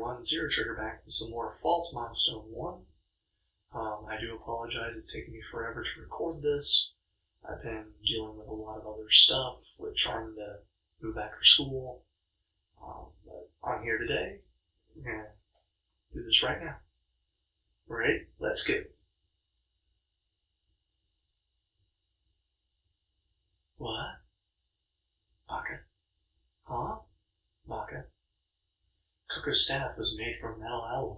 everyone, Zero Trigger back with some more Fault Milestone 1. I do apologize, it's taken me forever to record this. I've been dealing with a lot of other stuff, with trying to move back to school. But I'm here today. We're going to do this right now. Ready? Let's go. What? Baka? Huh? Baka? Coco's staff was made from metal alloy.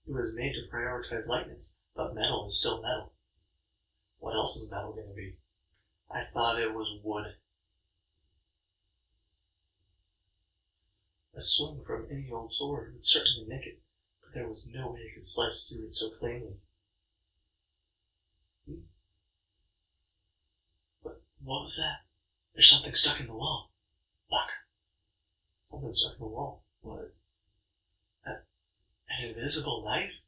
It was made to prioritize lightness, but metal is still metal. What else is metal going to be? I thought it was wood. A swing from any old sword would certainly nick it, but there was no way it could slice through it so cleanly. But what was that? There's something stuck in the wall. Baka. Something stuck in the wall. What? An invisible knife?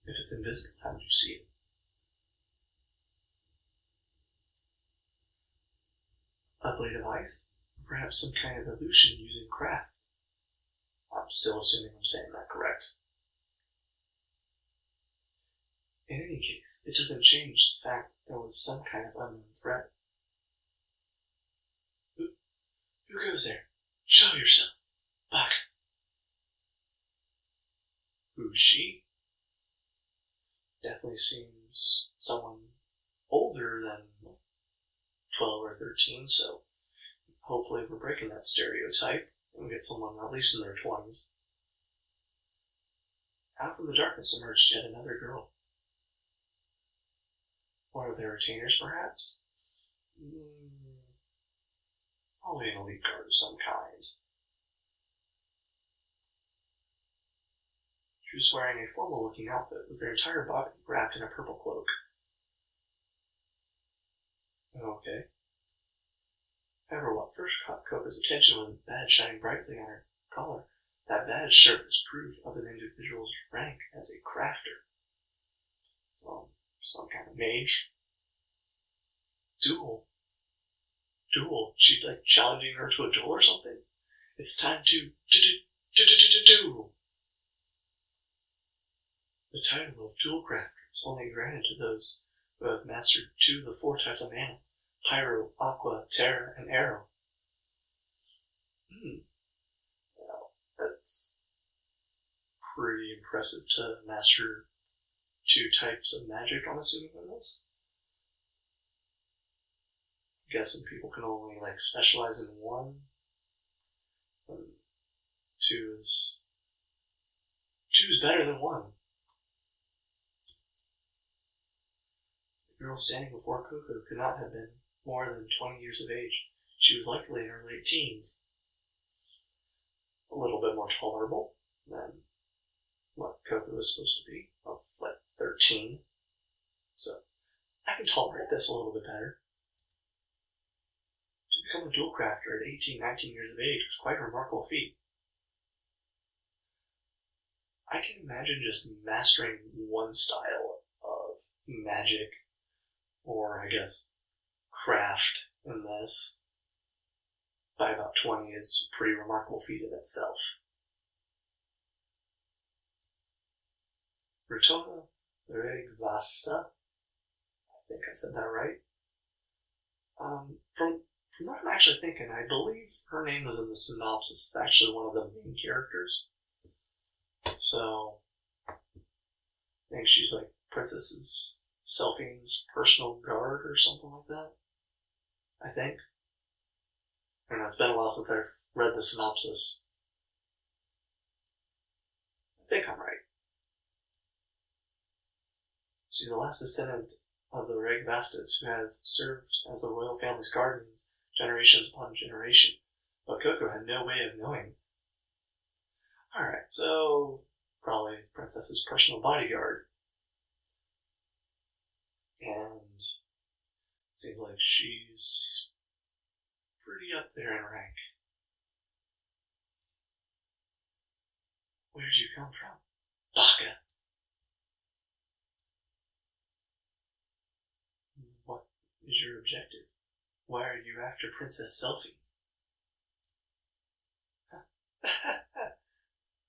If it's invisible, how would you see it? A blade of ice? Or perhaps some kind of illusion using craft? I'm still assuming I'm saying that correct. In any case, it doesn't change the fact that there was some kind of unknown threat. Who goes there? Show yourself. Baka. Who's she? Definitely seems someone older than 12 or 13, so hopefully we're breaking that stereotype and we get someone at least in their 20s. Out from the darkness emerged yet another girl. One of their retainers, perhaps? Probably an elite guard of some kind. She was wearing a formal-looking outfit with her entire body wrapped in a purple cloak. Okay. However, what first caught Coco's attention was a badge shining brightly on her collar. That badge served as proof of an individual's rank as a crafter. Some kind of mage. Duel? She'd like challenging her to a duel or something? It's time to duel. The title of Duel Crafter is only granted to those who have mastered 2 of the 4 types of mana: Pyro, Aqua, Terra, and Arrow. Well, that's pretty impressive to master 2 types of magic, I'm assuming, in this. I'm guessing people can only specialize in 1. 2 is better than 1. The girl standing before Coco could not have been more than 20 years of age. She was likely in her late teens. A little bit more tolerable than what Coco was supposed to be, of 13. So, I can tolerate this a little bit better. To become a duel crafter at 18, 19 years of age was quite a remarkable feat. I can imagine just mastering one style of magic, or I guess craft in this, by about 20 is a pretty remarkable feat in itself. Ritona Rughzenhaide, I think I said that right. From what I'm actually thinking, I believe her name was in the synopsis. It's actually one of the main characters. So, I think she's like Princess Selphine's personal guard or something like that. I think. I don't know, it's been a while since I've read the synopsis. I think I'm right. She's the last descendant of the Rughzenhaides who have served as the royal family's guardians generations upon generation, but Coco had no way of knowing. Alright, so probably Princess's personal bodyguard. And it seems like she's pretty up there in rank. Where'd you come from? Baka! What is your objective? Why are you after Princess Selphine?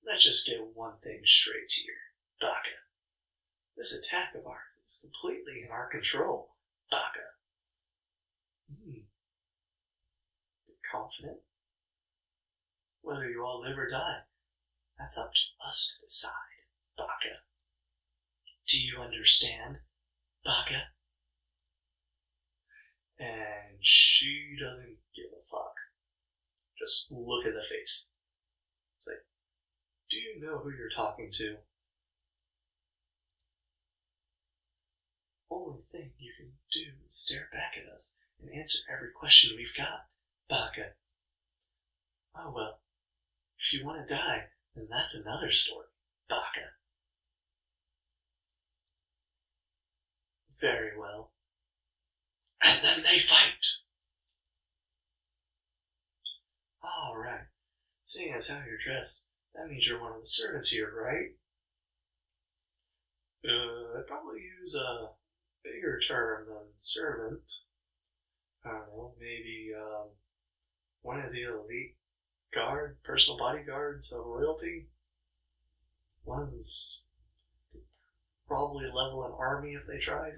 Let's just get one thing straight here, Baka. This attack of ours is completely in our control, Baka. Confident? Whether you all live or die, that's up to us to decide, Baka. Do you understand, Baka? And she doesn't give a fuck. Just look at the face. It's like, do you know who you're talking to? Only thing you can do is stare back at us and answer every question we've got, Baka. Oh well, if you want to die, then that's another story, Baka. Very well. And then they fight! Alright. Seeing as how you're dressed, that means you're one of the servants here, right? I'd probably use a bigger term than servant. I don't know, maybe, one of the elite personal bodyguards of royalty. One's probably level an army if they tried.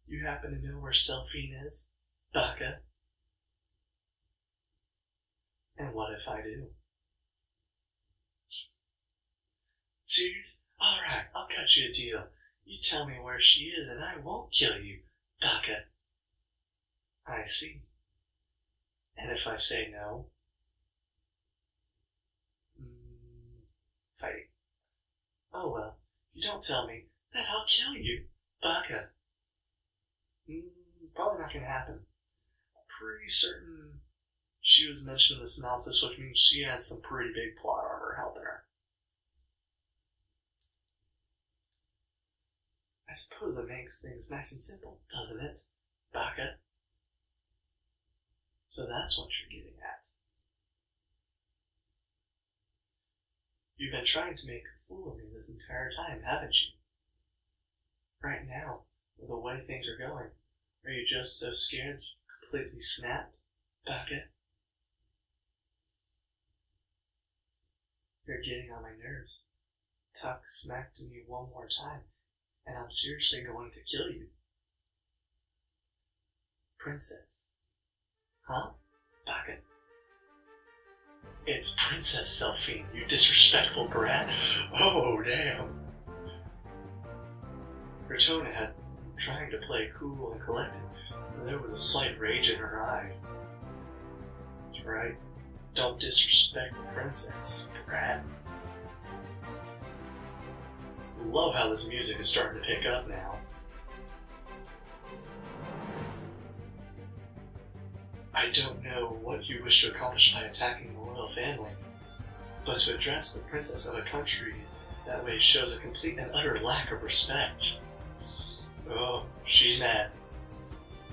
You happen to know where Selphine is, Baka? And what if I do? Serious? Alright, I'll cut you a deal. You tell me where she is and I won't kill you, Baka. I see. And if I say no? Fighting. Oh well, if you don't tell me, then I'll kill you, Baka. Probably not gonna happen. I'm pretty certain she was mentioned in the synopsis, which means she has some pretty big plot armor helping her. I suppose that makes things nice and simple, doesn't it, Baka? So that's what you're getting at. You've been trying to make a fool of me this entire time, haven't you? Right now, with the way things are going, are you just so scared you completely snap, Baka? You're getting on my nerves. Talk smack to me one more time, and I'm seriously going to kill you. Princess. Huh? Baka? It's Princess Selphine, you disrespectful brat. Oh, damn. Ritona had trying to play cool and collected, but there was a slight rage in her eyes. That's right. Don't disrespect the princess, brat. Love how this music is starting to pick up now. I don't know what you wish to accomplish by attacking the royal family, but to address the princess of a country that way shows a complete and utter lack of respect. Oh, she's mad.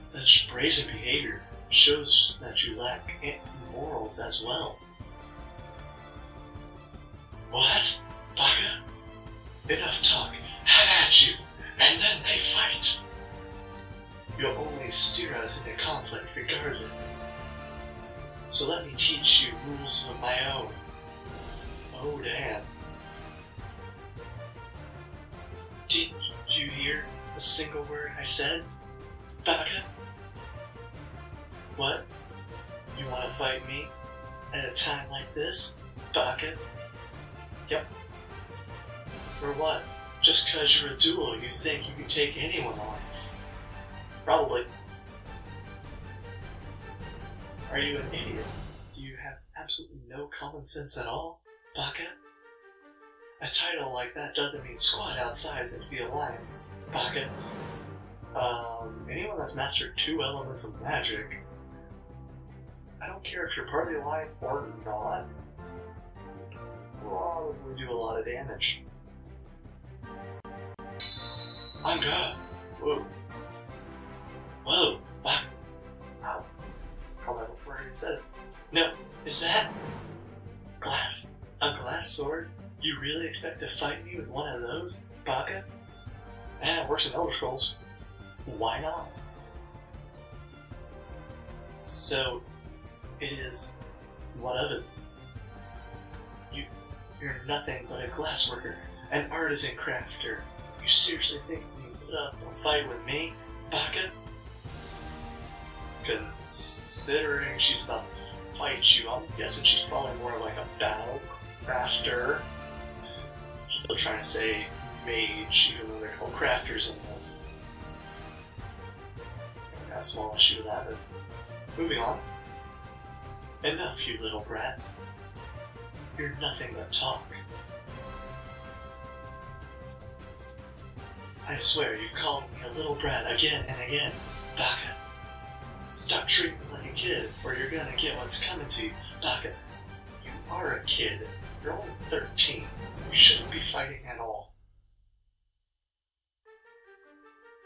Such brazen behavior shows that you lack morals as well. What? Baka? Enough talk. Have at you, and then they fight. You'll only steer us into conflict regardless. So let me teach you rules of my own. Oh damn. Did you hear a single word I said, Baka? What? You want to fight me at a time like this, Baka? Yep. Or what? Just cause you're a duel, you think you can take anyone on? Probably. Are you an idiot? Do you have absolutely no common sense at all, Baka? A title like that doesn't mean squat outside of the Alliance, Baka. Anyone that's mastered 2 elements of magic, I don't care if you're part of the Alliance or not, will probably do a lot of damage. I'm God. Whoa. Whoa. Wow. I'll call that before I even said it. No. Is that glass? A glass sword? You really expect to fight me with one of those, Baka? It works in Elder Scrolls. Why not? So, It is. What of it? You're nothing but a glassworker, an artisan crafter. You seriously think you can put up a fight with me, Baka? Considering she's about to fight you, I'm guessing she's probably more like a battle crafter. Still trying to say mage, even though they're called crafters in this. Got a small issue with that, but moving on. Enough, you little brat. You're nothing but talk. I swear you've called me a little brat again and again, Baka. Stop treating me like a kid, or you're gonna get what's coming to you, Baka. You are a kid. You're only 13. You shouldn't be fighting at all.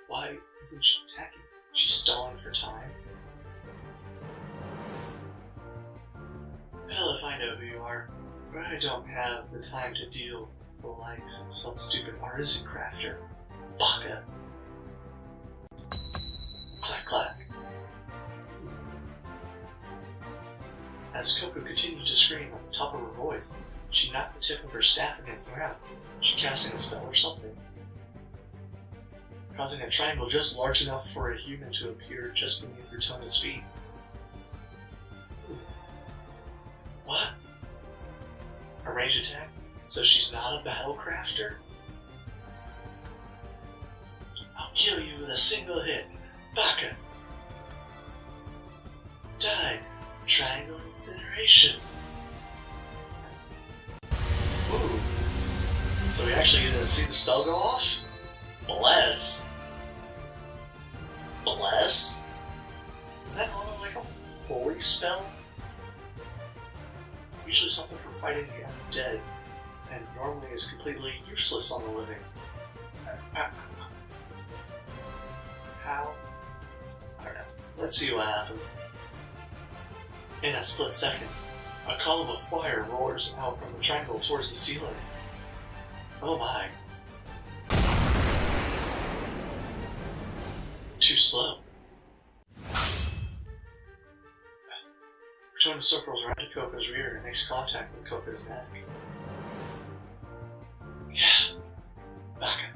Why isn't she attacking? She's stalling for time. Hell if I know who you are, but I don't have the time to deal with the likes of some stupid artisan crafter. Baka. Clack clack. As Coco continued to scream at the top of her voice, she knocked the tip of her staff against the ground. She casting a spell or something, causing a triangle just large enough for a human to appear just beneath Ritona's feet. What? A range attack? So she's not a battle crafter? I'll kill you with a single hit, Baka! Die! Triangle incineration! Ooh. So we actually get to see the spell go off? Bless! Bless? Is that normally like a holy spell? Usually something for fighting the undead, and normally is completely useless on the living. How? I don't know. Let's see what happens. In a split second, a column of fire roars out from the triangle towards the ceiling. Oh my. Too slow. Ritona circles around to Coco's rear and makes contact with Coco's neck. Yeah. Baka.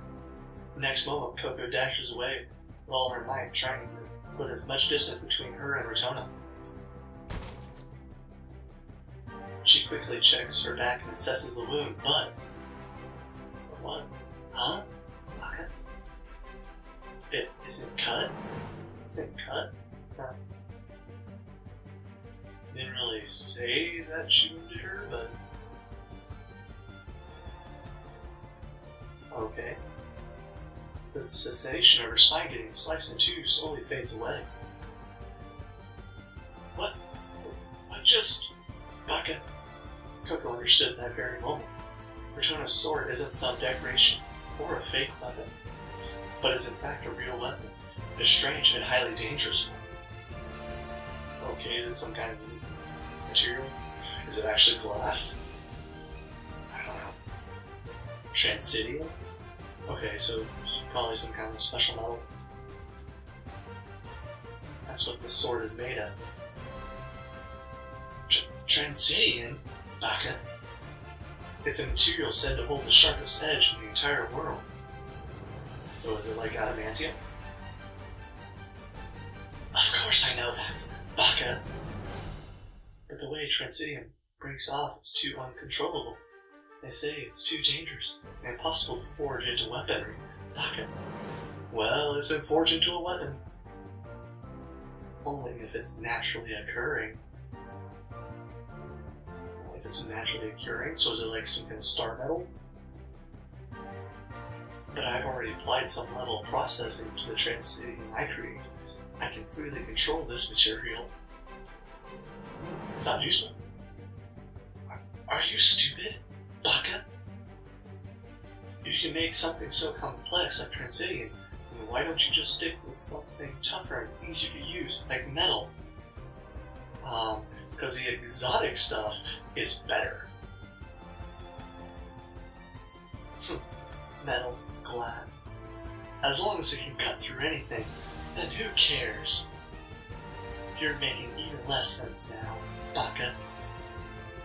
The next moment, Coco dashes away with all her might, trying to put as much distance between her and Ritona. She quickly checks her back and assesses the wound, but... What? Huh? Baka? It isn't cut? Isn't cut? Huh. Didn't really say that she wounded her, but... Okay. The sensation of her spine getting sliced in two slowly fades away. What? I just... Baka. Coco understood that very moment. Ritona's sword isn't some decoration or a fake weapon, but is in fact a real weapon, a strange and highly dangerous one. Okay, is it some kind of material? Is it actually glass? I don't know. Transidium? Okay, so probably some kind of special metal. That's what the sword is made of. Transidium? Baka? It's a material said to hold the sharpest edge in the entire world. So is it like adamantium? Of course I know that, Baka! But the way Transidium breaks off is too uncontrollable. They say it's too dangerous and impossible to forge into weaponry, Baka. Well, it's been forged into a weapon. Only if it's naturally occurring. If it's naturally occurring, so is it like some kind of star metal? But I've already applied some level of processing to the Transidium I create. I can freely control this material. Sounds useful. Are you stupid, Baka? If you can make something so complex like Transidium, then why don't you just stick with something tougher and easier to use, like metal? Because the exotic stuff is better. Metal, glass. As long as it can cut through anything, then who cares? You're making even less sense now. Baka.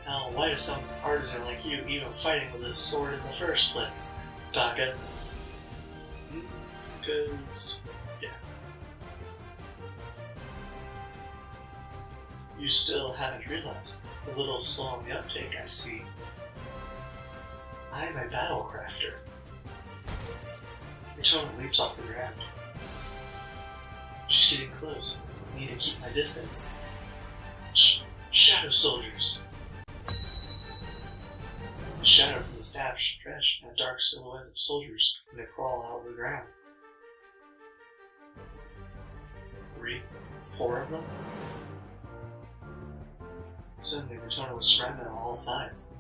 Now, why is some artisan like you even fighting with a sword in the first place, Baka? Because, yeah. You still haven't realized. A little slow on the uptake, I see. I am a battle crafter. Ritona leaps off the ground. She's getting close. I need to keep my distance. Shadow soldiers! The shadow from the staff stretched, and a dark silhouette of soldiers began to crawl out of the ground. 3, 4 of them? Suddenly, Ritona was surrounded on all sides.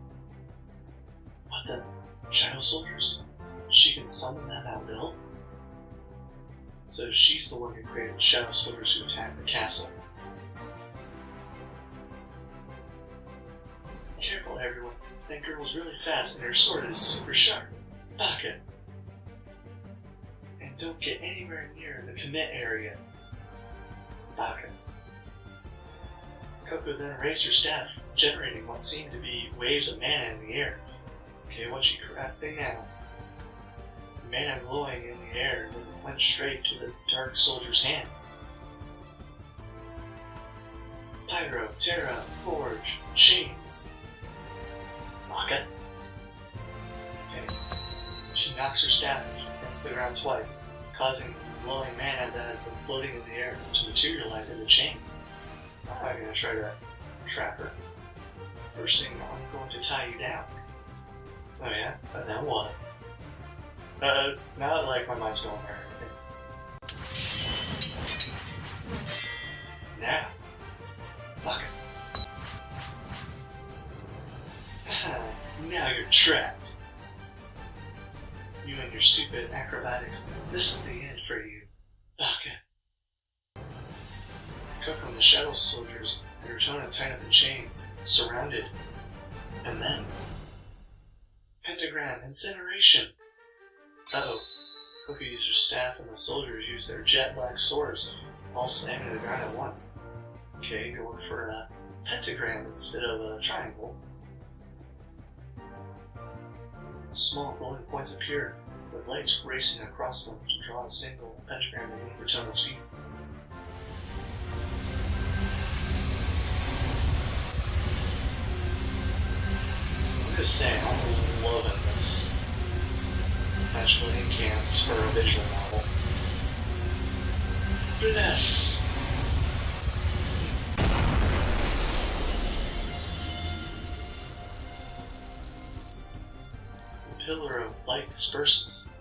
What the? Shadow soldiers? She can summon them at will? So she's the one who created shadow soldiers who attacked the castle. Careful, everyone. That girl's really fast and her sword is super sharp. Baka. And don't get anywhere near the commit area. Baka. Coco then raised her staff, generating what seemed to be waves of mana in the air. Okay, what's she casting now? Mana glowing in the air and then went straight to the dark soldier's hands. Pyro, Terra, Forge, Chains. Baka. Okay. She knocks her staff against the ground twice, causing glowing mana that has been floating in the air to materialize into chains. I'm gonna try to trap her. First thing, I'm going to tie you down. Oh yeah? But then what? Not like my mind's going there or anything. Now. Baka. Now you're trapped. You and your stupid acrobatics. This is the end for you, Baka. Coco and the shadow soldiers and Ritona tied up in chains, surrounded. And then... Pentagram, incineration! Uh-oh. Coco used her staff and the soldiers used their jet black swords, all slamming to the ground at once. Okay, going for a pentagram instead of a triangle. Small glowing points appear, with lights racing across them to draw a single pentagram beneath Ritona's feet. I'm just saying, I'm loving this magical incants for a visual novel. Bless! The pillar of light disperses.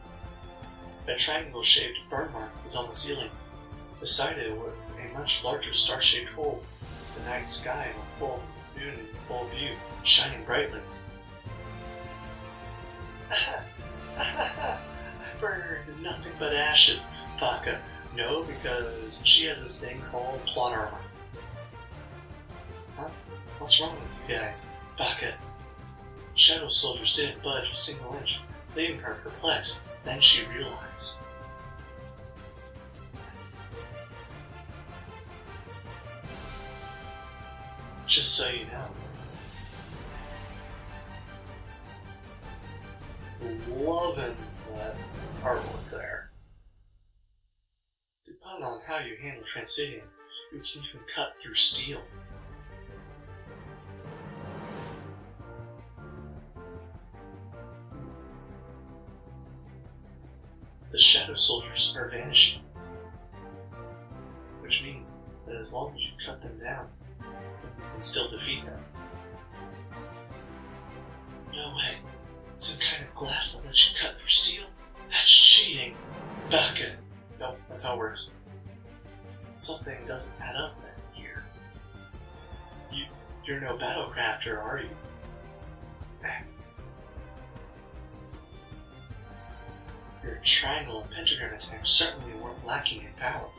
A triangle-shaped burn mark was on the ceiling. Beside it was a much larger star-shaped hole, the night sky in a full moon in full view, shining brightly. I burned into nothing but ashes, Baka. No, because she has this thing called plot armor. Huh? What's wrong with you guys? Baka. Shadow soldiers didn't budge a single inch, leaving her perplexed. Then she realized. Just so you know. Loving that artwork there. Depending on how you handle Transidium, you can even cut through steel. The shadow soldiers are vanishing, which means that as long as you cut them down, you can still defeat them. No way. Some kind of glass that lets you cut through steel? That's cheating! Baka! Nope, that's how it works. Something doesn't add up then here. You're no battle crafter, are you? Your triangle and pentagram attacks certainly weren't lacking in power.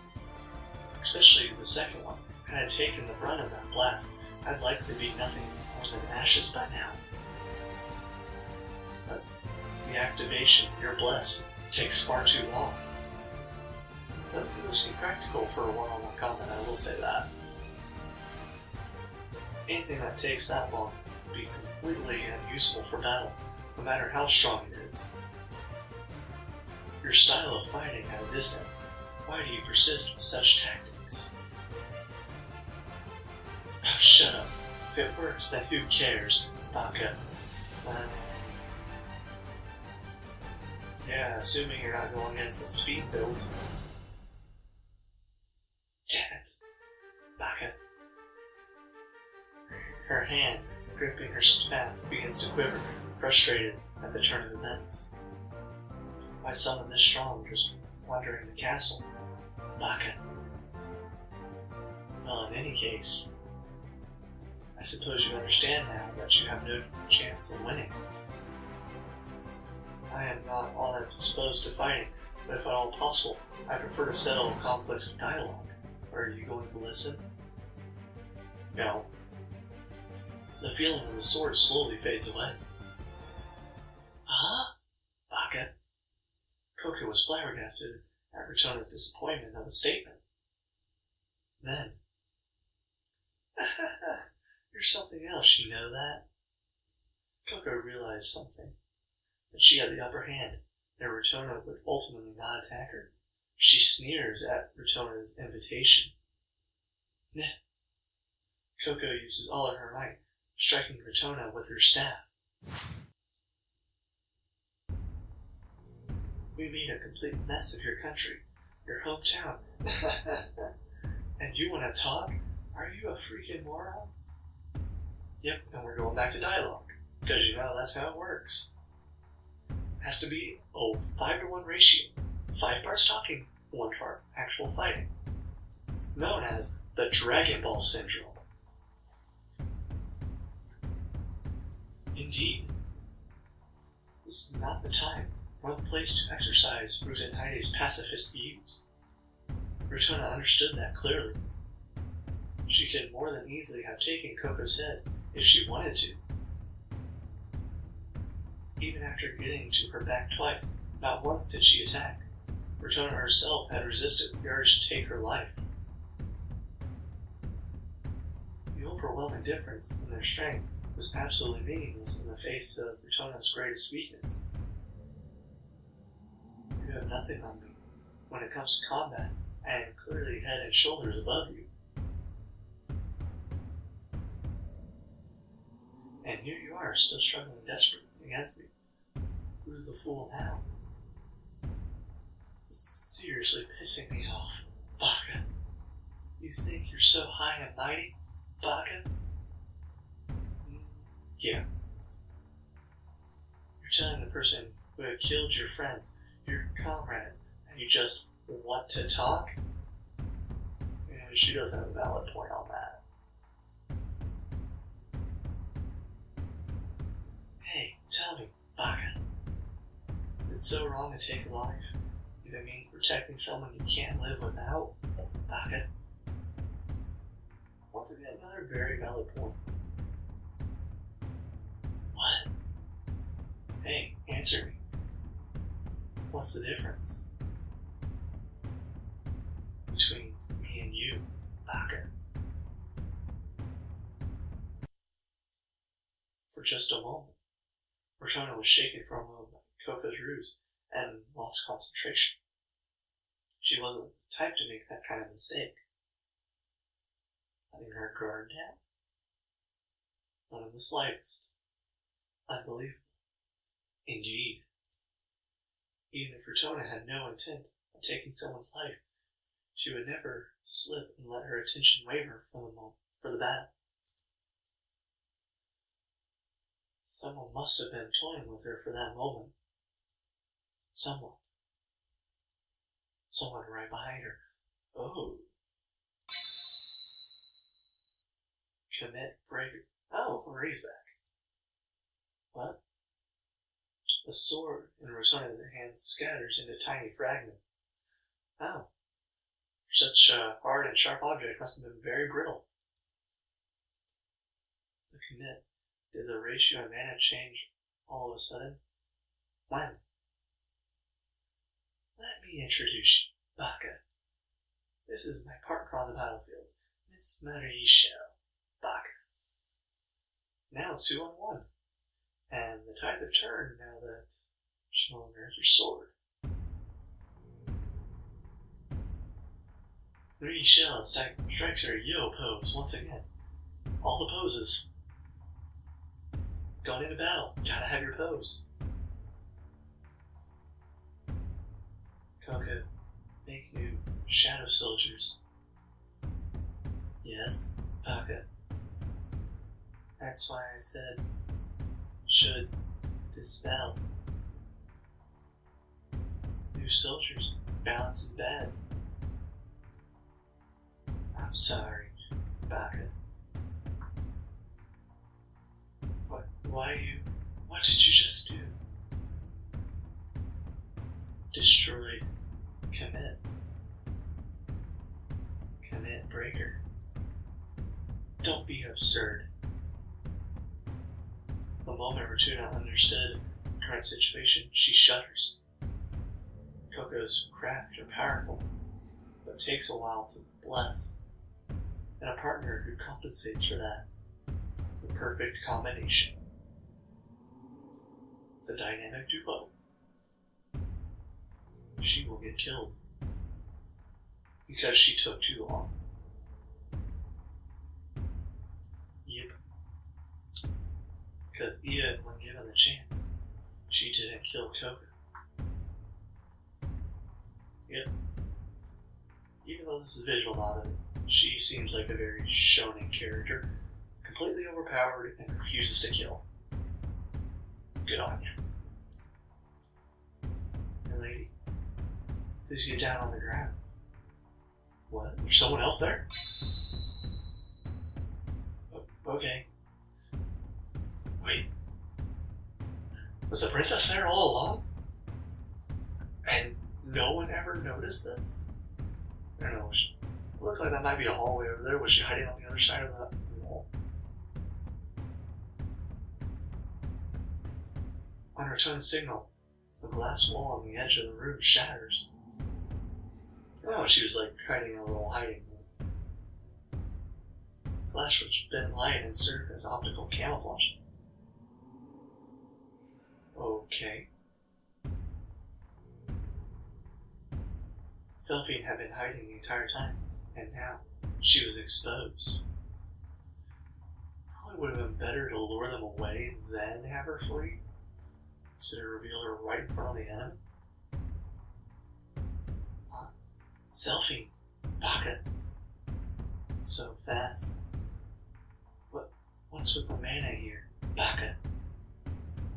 Especially the second one. Had I taken the brunt of that blast, I'd likely be nothing more than ashes by now. But the activation, your bless, takes far too long. Doesn't really seem practical for a one-on-one combat, I will say that. Anything that takes that long will be completely unusable for battle, no matter how strong it is. Your style of fighting at a distance, why do you persist with such tactics? Oh, shut up. If it works, then who cares, Baka? Yeah, assuming you're not going against a speed build. Damn it, Baka. Her hand, gripping her staff, begins to quiver, frustrated at the turn of events. Why summon this strong just wandering the castle? Baka. Well, in any case, I suppose you understand now that you have no chance of winning. I am not all that disposed to fighting, but if at all possible, I prefer to settle conflicts with dialogue. Are you going to listen? No. The feeling of the sword slowly fades away. Huh? Baka? Koko was flabbergasted at Ritona's disappointment of the statement. Then, you're something else, you know that? Koko realized something, that she had the upper hand, and Ritona would ultimately not attack her. She sneers at Ritona's invitation. Neh. Koko uses all of her might, striking Ritona with her staff. We made a complete mess of your country, your hometown. And you want to talk? Are you a freaking moron? Yep, and we're going back to dialogue, because you know that's how it works. It has to be a 5-to-1 ratio. 5 parts talking, 1 part actual fighting. It's known as the Dragon Ball Syndrome. Indeed. This is not the time or the place to exercise Rughzenhaide's pacifist views. Ritona understood that clearly. She could more than easily have taken Koko's head if she wanted to. Even after getting to her back twice, not once did she attack. Ritona herself had resisted the urge to take her life. The overwhelming difference in their strength was absolutely meaningless in the face of Ritona's greatest weakness. You have nothing on me. When it comes to combat, I am clearly head and shoulders above you. And here you are, still struggling desperately against me. Who's the fool now? This is seriously pissing me off, Baka. You think you're so high and mighty, Baka? Yeah. You're telling the person who had killed your friends, your comrades, and you just want to talk? Yeah, she doesn't have a valid point on that. Hey, tell me, Baka. Is it so wrong to take a life? If it means protecting someone you can't live without, Baka? Once again, another very valid point. What? Hey, answer me. What's the difference between me and you, Baka? For just a moment, Ritona was shaken for a moment by Koko's ruse and lost concentration. She wasn't the type to make that kind of mistake. Letting her guard down? Not in the slightest. Unbelievable. Indeed. Even if Ritona had no intent of taking someone's life, she would never slip and let her attention waver for the battle. Someone must have been toying with her for that moment. Someone. Someone right behind her. Oh. Commit breaker. Oh, Marie's back. What? The sword in Ritona's hand scatters into tiny fragments. Oh. Such a hard and sharp object must have been very brittle. The commit. Did the ratio and mana change all of a sudden? When? Let me introduce you, Baka. This is my partner on the battlefield, Miss Marie Baka. Now it's 2-on-1. And the tide have turned now that she no longer has her sword. 3 shells strikes her yo pose once again. All the poses. Going into battle, gotta have your pose. Coco, make new shadow soldiers. Yes, Baka. That's why I said should dispel. New soldiers. Balance is bad. I'm sorry, Baka. What did you just do? Destroyed. Commit breaker. Don't be absurd. The moment Ritona understood the current situation, she shudders. Coco's craft are powerful, but takes a while to bless. And a partner who compensates for that. The perfect combination. It's a dynamic duo. She will get killed. Because she took too long. Yep. Because Ia, when given the chance, she didn't kill Coco. Yep. Even though this is a visual novel, she seems like a very shonen character, completely overpowered and refuses to kill. Good on you. Hey lady, please get down on the ground. What? There's someone else there? Okay. Wait. Was the princess there all along? And no one ever noticed this? I don't know. It looked like that might be a hallway over there. Was she hiding on the other side of that wall? On her tone signal, the glass wall on the edge of the room shatters. Oh, she was like hiding in a little hiding room. Flash which bent light and served as optical camouflage. Okay. Selphine had been hiding the entire time, and now she was exposed. Probably would have been better to lure them away, then have her flee, instead of reveal her right in front of the enemy. Selphine, Baka. So fast. What's with the mana here, Baka?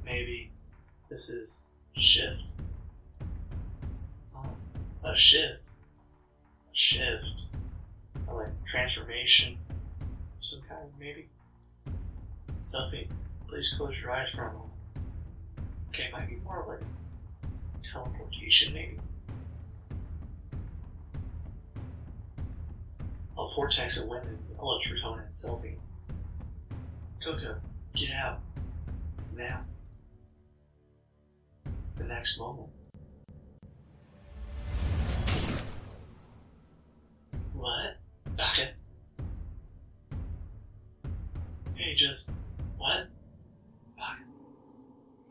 Maybe this is shift. A shift. Or like transformation of some kind, maybe. Selphine, please close your eyes for a moment. Okay, might be more of like teleportation, maybe. A vortex of wind envelops Ritona and Selphine. Coco, get out. Now. The next moment. What? Baka? Hey, just... What? Baka.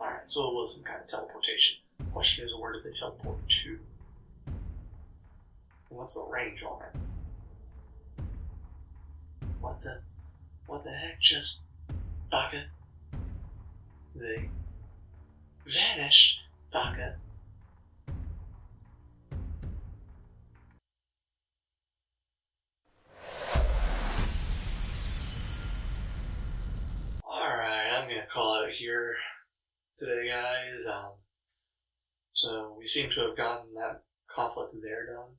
Alright, so it was some kind of teleportation. The question is, where did they teleport to? And what's the range on it? What the heck just... Baka? They... vanished, Baka. Alright, I'm gonna call it here today, guys. So we seem to have gotten that conflict there done.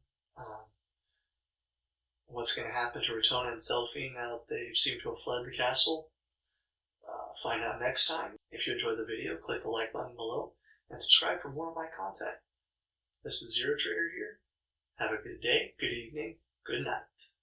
What's going to happen to Ritona and Selphine now that they seem to have fled the castle? Find out next time. If you enjoyed the video, click the like button below and subscribe for more of my content. This is Trygger here. Have a good day, good evening, good night.